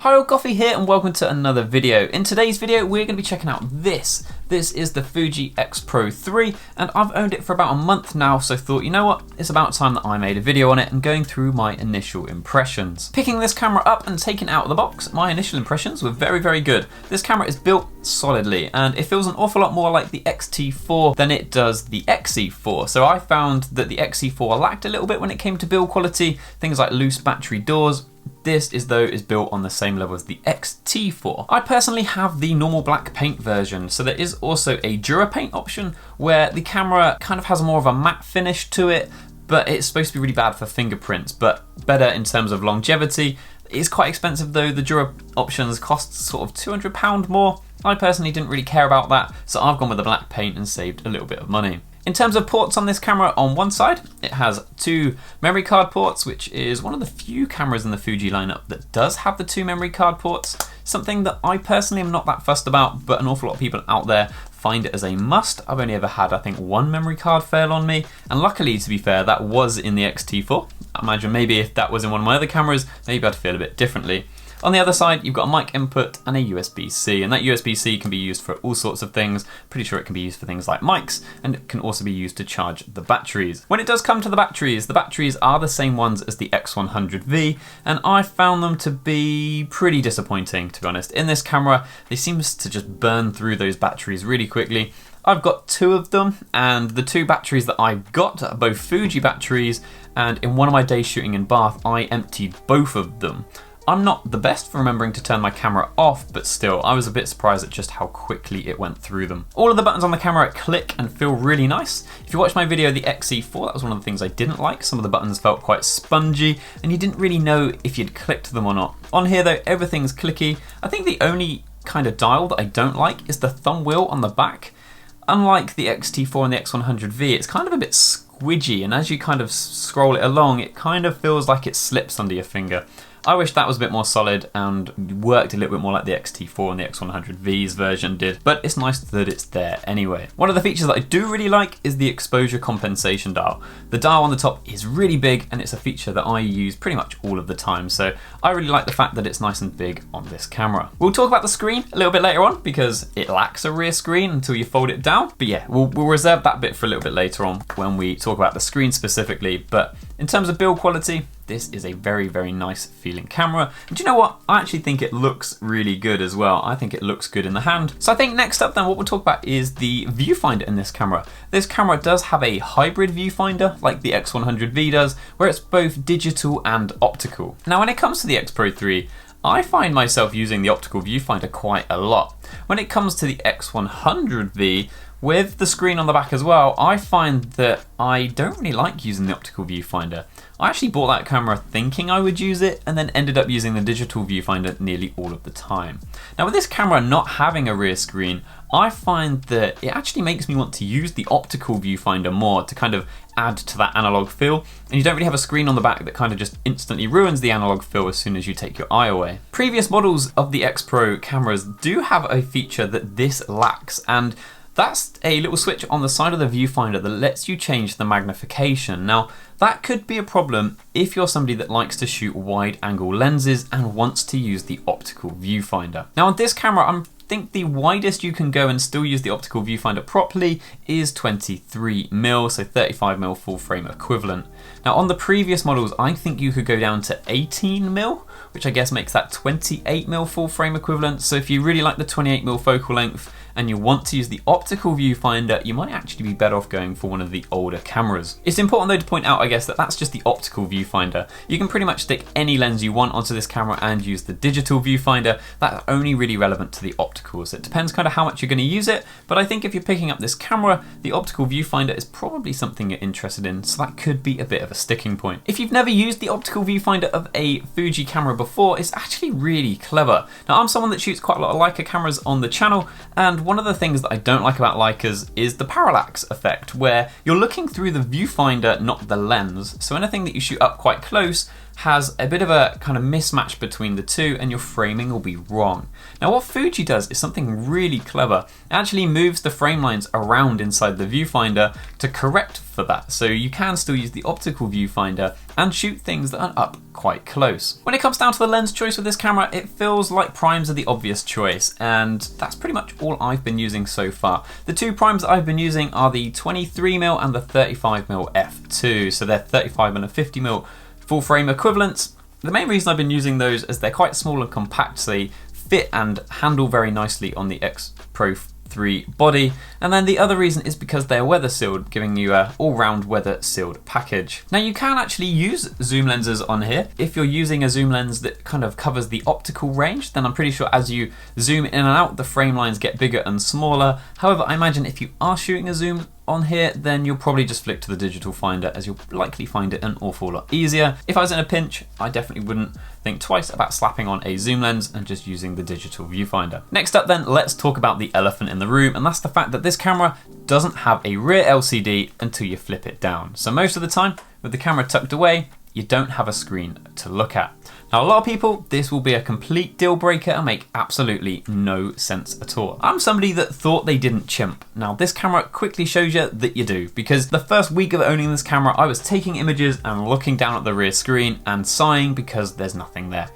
Hi all, Coffee here and welcome to another video. In today's video we're going to be checking out this. This is the Fuji X-Pro3 and I've owned it for about a month now, so thought, you know what, it's about time that I made a video on it and going through my initial impressions. Picking this camera up and taking it out of the box, my initial impressions were very good. This camera is built solidly and it feels an awful lot more like the XT4 than it does the XE4. So I found that the XE4 lacked a little bit when it came to build quality, things like loose battery doors. This is built on the same level as the XT4. I personally have the normal black paint version, so there is also a Dura paint option where the camera kind of has more of a matte finish to it, but it's supposed to be really bad for fingerprints, but better in terms of longevity. It's quite expensive though. The Dura options cost sort of £200 more. I personally didn't really care about that, so I've gone with the black paint and saved a little bit of money. In terms of ports on this camera, on one side, it has two memory card ports, which is one of the few cameras in the Fuji lineup that does have the two memory card ports. Something that I personally am not that fussed about, but an awful lot of people out there find it as a must. I've only ever had, I think, one memory card fail on me, and luckily, to be fair, that was in the XT4. I imagine maybe if that was in one of my other cameras, maybe I'd feel a bit differently. On the other side, you've got a mic input and a USB-C, and that USB-C can be used for all sorts of things. Pretty sure it can be used for things like mics, and it can also be used to charge the batteries. When it does come to the batteries are the same ones as the X100V, and I found them to be pretty disappointing, to be honest. In this camera, they seem to just burn through those batteries really quickly. I've got two of them, and the two batteries that I've got are both Fuji batteries, and in one of my days shooting in Bath, I emptied both of them. I'm not the best for remembering to turn my camera off, but still, I was a bit surprised at just how quickly it went through them. All of the buttons on the camera click and feel really nice. If you watched my video, the XE4, that was one of the things I didn't like. Some of the buttons felt quite spongy, and you didn't really know if you'd clicked them or not. On here though, everything's clicky. I think the only kind of dial that I don't like is the thumb wheel on the back. Unlike the XT4 and the X100V, it's kind of a bit squidgy, and as you kind of scroll it along, it kind of feels like it slips under your finger. I wish that was a bit more solid and worked a little bit more like the XT4 and the X100V's version did, but it's nice that it's there anyway. One of the features that I do really like is the exposure compensation dial. The dial on the top is really big and it's a feature that I use pretty much all of the time, so I really like the fact that it's nice and big on this camera. We'll talk about the screen a little bit later on because it lacks a rear screen until you fold it down, but yeah, we'll reserve that bit for a little bit later on when we talk about the screen specifically. But in terms of build quality, this is a very nice feeling camera. And do you know what? I actually think it looks really good as well. I think it looks good in the hand. So I think next up then what we'll talk about is the viewfinder in this camera. This camera does have a hybrid viewfinder like the X100V does, where it's both digital and optical. Now when it comes to the X-Pro3, I find myself using the optical viewfinder quite a lot. When it comes to the X100V, with the screen on the back as well, I find that I don't really like using the optical viewfinder. I actually bought that camera thinking I would use it and then ended up using the digital viewfinder nearly all of the time. Now with this camera not having a rear screen, I find that it actually makes me want to use the optical viewfinder more to kind of add to that analog feel, and you don't really have a screen on the back that kind of just instantly ruins the analog feel as soon as you take your eye away. Previous models of the X-Pro cameras do have a feature that this lacks, and that's a little switch on the side of the viewfinder that lets you change the magnification. Now, that could be a problem if you're somebody that likes to shoot wide angle lenses and wants to use the optical viewfinder. Now on this camera, I think the widest you can go and still use the optical viewfinder properly is 23mm, so 35mm full frame equivalent. Now on the previous models, I think you could go down to 18mm, which I guess makes that 28mm full frame equivalent. So if you really like the 28mm focal length and you want to use the optical viewfinder, you might actually be better off going for one of the older cameras. It's important though to point out, I guess, that that's just the optical viewfinder. You can pretty much stick any lens you want onto this camera and use the digital viewfinder. That's only really relevant to the opticals. It depends kind of how much you're going to use it, but I think if you're picking up this camera, the optical viewfinder is probably something you're interested in, so that could be a bit of a sticking point. If you've never used the optical viewfinder of a Fuji camera before, it's actually really clever. Now I'm someone that shoots quite a lot of Leica cameras on the channel, and one of the things that I don't like about Leicas is the parallax effect, where you're looking through the viewfinder, not the lens. So anything that you shoot up quite close has a bit of a kind of mismatch between the two and your framing will be wrong. Now what Fuji does is something really clever. It actually moves the frame lines around inside the viewfinder to correct for that. So you can still use the optical viewfinder and shoot things that are up quite close. When it comes down to the lens choice with this camera, it feels like primes are the obvious choice, and that's pretty much all I've been using so far. The two primes that I've been using are the 23mm and the 35mm f2, so they're 35 and a 50mm full frame equivalents. The main reason I've been using those is they're quite small and compact, so they fit and handle very nicely on the X-Pro3 body, and then the other reason is because they're weather sealed, giving you an all-round weather sealed package. Now you can actually use zoom lenses on here. If you're using a zoom lens that kind of covers the optical range, then I'm pretty sure as you zoom in and out, the frame lines get bigger and smaller. However, I imagine if you are shooting a zoom on here, then you'll probably just flick to the digital finder, as you'll likely find it an awful lot easier. If I was in a pinch, I definitely wouldn't think twice about slapping on a zoom lens and just using the digital viewfinder. Next up then, let's talk about the elephant in the room, and that's the fact that this camera doesn't have a rear LCD until you flip it down. So most of the time, with the camera tucked away, you don't have a screen to look at. Now, a lot of people, this will be a complete deal breaker and make absolutely no sense at all. I'm somebody that thought they didn't chimp. Now, this camera quickly shows you that you do, because the first week of owning this camera, I was taking images and looking down at the rear screen and sighing because there's nothing there.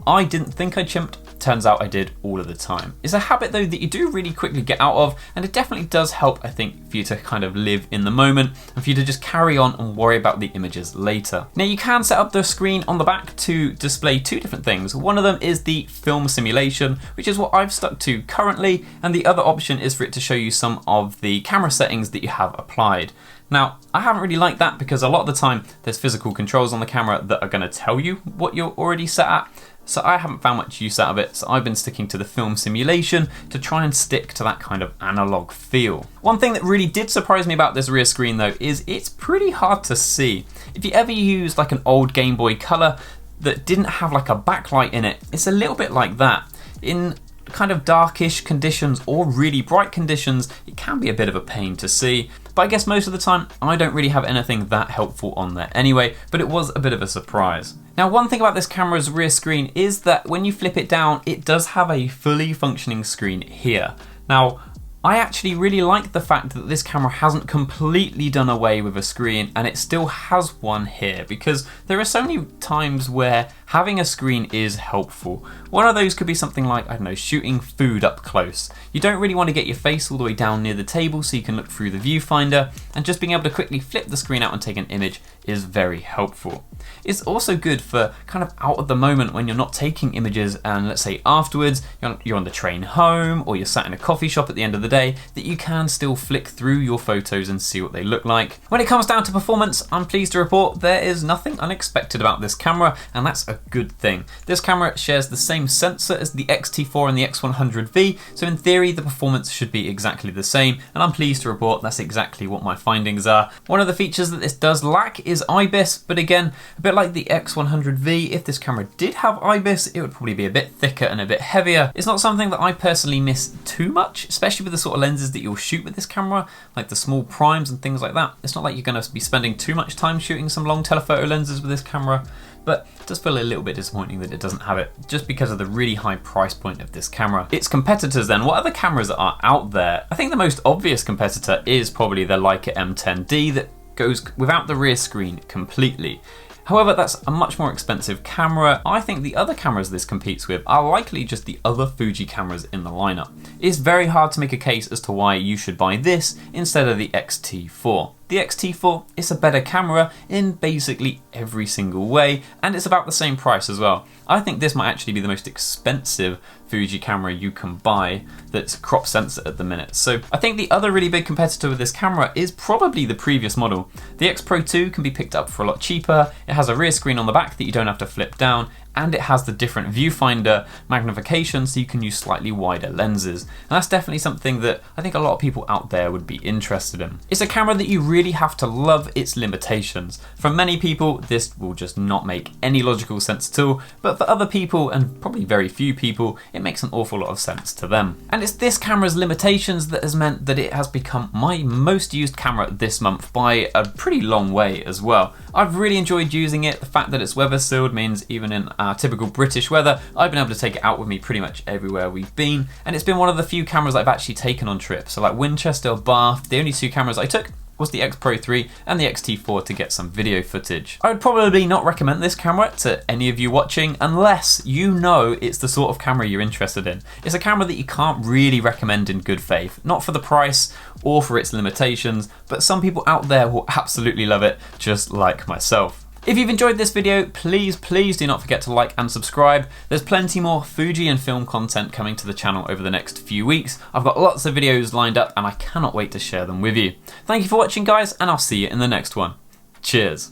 I didn't think I chimped. Turns out I did all of the time. It's a habit though that you do really quickly get out of, and it definitely does help, I think, for you to kind of live in the moment and for you to just carry on and worry about the images later. Now you can set up the screen on the back to display two different things. One of them is the film simulation, which is what I've stuck to currently, and the other option is for it to show you some of the camera settings that you have applied. Now, I haven't really liked that because a lot of the time there's physical controls on the camera that are going to tell you what you're already set at. So I haven't found much use out of it, so I've been sticking to the film simulation to try and stick to that kind of analog feel. One thing that really did surprise me about this rear screen though is it's pretty hard to see. If you ever used like an old Game Boy Color that didn't have like a backlight in it, it's a little bit like that. In kind of darkish conditions or really bright conditions, it can be a bit of a pain to see. But I guess most of the time, I don't really have anything that helpful on there anyway, but it was a bit of a surprise. Now, one thing about this camera's rear screen is that when you flip it down, it does have a fully functioning screen here. Now, I actually really like the fact that this camera hasn't completely done away with a screen and it still has one here, because there are so many times where having a screen is helpful. One of those could be something like, I don't know, shooting food up close. You don't really want to get your face all the way down near the table so you can look through the viewfinder, and just being able to quickly flip the screen out and take an image is very helpful. It's also good for kind of out of the moment when you're not taking images, and let's say afterwards you're on the train home or you're sat in a coffee shop at the end of the day, that you can still flick through your photos and see what they look like. When it comes down to performance, I'm pleased to report there is nothing unexpected about this camera, and that's a good thing. This camera shares the same sensor as the XT4 and the X100V, so in theory the performance should be exactly the same, and I'm pleased to report that's exactly what my findings are. One of the features that this does lack is IBIS, but again, a bit like the X100V, if this camera did have IBIS, it would probably be a bit thicker and a bit heavier. It's not something that I personally miss too much, especially with the sort of lenses that you'll shoot with this camera, like the small primes and things like that. It's not like you're going to be spending too much time shooting some long telephoto lenses with this camera, but it does feel a little bit disappointing that it doesn't have it, just because of the really high price point of this camera. Its competitors then, what other cameras are out there? I think the most obvious competitor is probably the Leica M10D that goes without the rear screen completely. However, that's a much more expensive camera. I think the other cameras this competes with are likely just the other Fuji cameras in the lineup. It's very hard to make a case as to why you should buy this instead of the XT4. The XT4 is a better camera in basically every single way, and it's about the same price as well. I think this might actually be the most expensive Fuji camera you can buy that's crop sensor at the minute. So I think the other really big competitor with this camera is probably the previous model. The X-Pro2 can be picked up for a lot cheaper. It has a rear screen on the back that you don't have to flip down, and it has the different viewfinder magnification so you can use slightly wider lenses. And that's definitely something that I think a lot of people out there would be interested in. It's a camera that you really have to love its limitations. For many people, this will just not make any logical sense at all, but for other people, and probably very few people, it makes an awful lot of sense to them. And it's this camera's limitations that has meant that it has become my most used camera this month by a pretty long way as well. I've really enjoyed using it. The fact that it's weather sealed means even in our typical British weather, I've been able to take it out with me pretty much everywhere we've been. And it's been one of the few cameras I've actually taken on trips. So like Winchester or Bath, the only two cameras I took was the X-Pro3 and the XT4 to get some video footage. I would probably not recommend this camera to any of you watching unless you know it's the sort of camera you're interested in. It's a camera that you can't really recommend in good faith, not for the price or for its limitations, but some people out there will absolutely love it, just like myself. If you've enjoyed this video, please do not forget to like and subscribe. There's plenty more Fuji and film content coming to the channel over the next few weeks. I've got lots of videos lined up and I cannot wait to share them with you. Thank you for watching, guys, and I'll see you in the next one. Cheers.